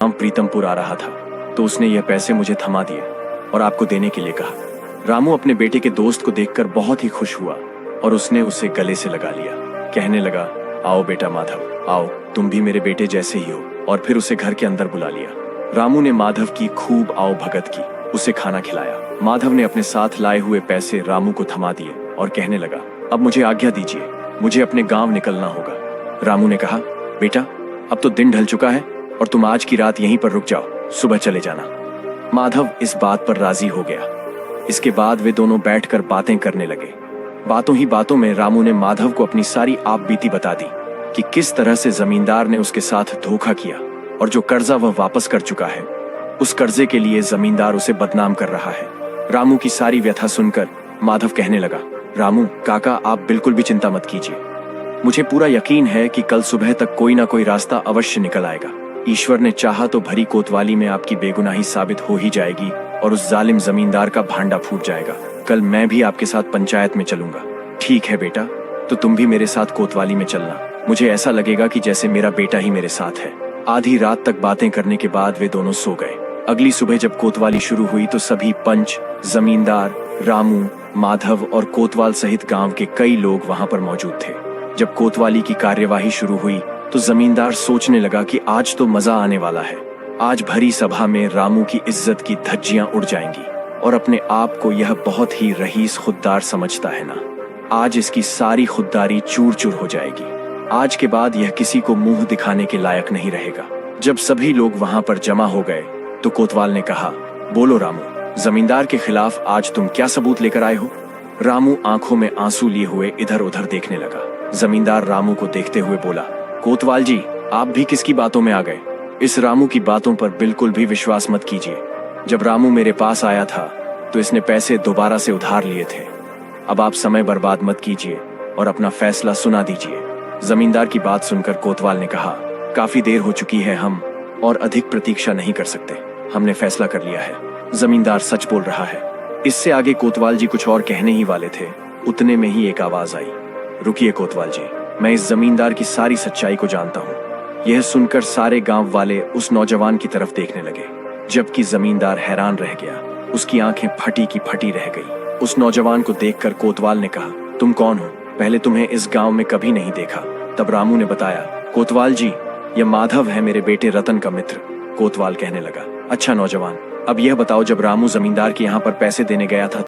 राम प्रीतमपुर आ रहा था तो उसने यह पैसे मुझे थमा दिए और आपको देने के लिए कहा। रामू अपने बेटे के दोस्त को देखकर बहुत ही खुश हुआ और उसने उसे गले से लगा लिया। कहने लगा, आओ बेटा माधव, आओ, तुम भी मेरे बेटे जैसे ही हो। और फिर उसे घर के अंदर बुला लिया। रामू ने माधव की खूब आओ भगत की, उसे खाना खिलाया। माधव ने अपने साथ लाए हुए पैसे रामू को थमा दिए और कहने लगा, अब मुझे आज्ञा दीजिए, मुझे अपने गांव निकलना होगा। रामू ने कहा, बेटा अब तो दिन ढल चुका है और तुम आज की रात यहीं पर रुक जाओ, सुबह चले जाना। माधव इस बात पर राजी हो गया। इसके बाद वे दोनों बैठकर बातें करने लगे। बातों ही बातों में रामू ने माधव को अपनी सारी आप बीती बता दी कि किस तरह से जमींदार ने उसके साथ धोखा किया और जो कर्जा वह वापस कर चुका है, उस कर्जे के लिए जमींदार उसे बदनाम कर रहा है। रामू की सारी व्यथा सुनकर माधव कहने लगा, रामू काका, आप बिल्कुल भी चिंता मत कीजिए, मुझे पूरा यकीन है कि कल सुबह तक कोई ना कोई रास्ता अवश्य निकल आएगा। ईश्वर ने चाहा तो भरी कोतवाली में आपकी बेगुनाही साबित हो ही जाएगी और उस जालिम जमींदार का भांडा फूट जाएगा। कल मैं भी आपके साथ पंचायत में चलूंगा। ठीक है बेटा, तो तुम भी मेरे साथ कोतवाली में चलना। मुझे ऐसा लगेगा कि जैसे मेरा बेटा ही मेरे साथ है। आधी रात तक बातें करने के बाद वे दोनों सो गए। अगली सुबह जब कोतवाली शुरू हुई तो सभी पंच, जमींदार, रामू, माधव और कोतवाल सहित गांव के कई लोग वहां पर मौजूद थे। जब कोतवाली की कार्यवाही शुरू हुई तो जमींदार सोचने लगा कि आज तो मजा आने वाला है। आज भरी सभा में रामू की इज्जत की धज्जियां उड़ जाएंगी और अपने आप को यह बहुत ही रईस खुददार समझता है ना। आज इसकी सारी खुददारी चूर चूर हो जाएगी। आज के बाद यह किसी को मुंह दिखाने के लायक नहीं रहेगा। जब सभी लोग वहां पर जमा हो गए तो कोतवाल ने कहा, बोलो रामू, जमींदार के खिलाफ आज तुम क्या सबूत लेकर आए हो? रामू आंखों में आंसू लिए हुए इधर उधर देखने लगा। जमींदार रामू को देखते हुए बोला, कोतवाल जी, आप भी किसकी बातों में आ गए? इस रामू की बातों पर बिल्कुल भी विश्वास मत कीजिए। जब रामू मेरे पास आया था तो इसने पैसे दोबारा से उधार लिए थे। अब आप समय बर्बाद मत कीजिए और अपना फैसला सुना दीजिए। जमींदार की बात सुनकर कोतवाल ने कहा, काफी देर हो चुकी है, हम और अधिक प्रतीक्षा नहीं कर सकते। हमने फैसला कर लिया है। जमींदार सच बोल रहा है। इससे आगे कोतवाल जी कुछ और कहने ही वाले थे, उतने में ही एक आवाज आई, रुकिए कोतवाल जी, मैं इस जमींदार की सारी सच्चाई को जानता हूँ। यह सुनकर सारे गांव वाले उस नौजवान की तरफ देखने लगे, जबकि जमींदार हैरान रह गया। उसकी आंखें फटी की फटी रह गई। उस नौजवान को देखकर कोतवाल ने कहा, तुम कौन हो? पहले तुम्हें इस गांव में कभी नहीं देखा। तब रामू ने बताया, कोतवाल जी, यह माधव है, मेरे बेटे रतन का मित्र। कोतवाल कहने लगा, अच्छा नौजवान, अब यह बताओ, जब रामू जमींदार के यहाँ पर पैसे देने गया था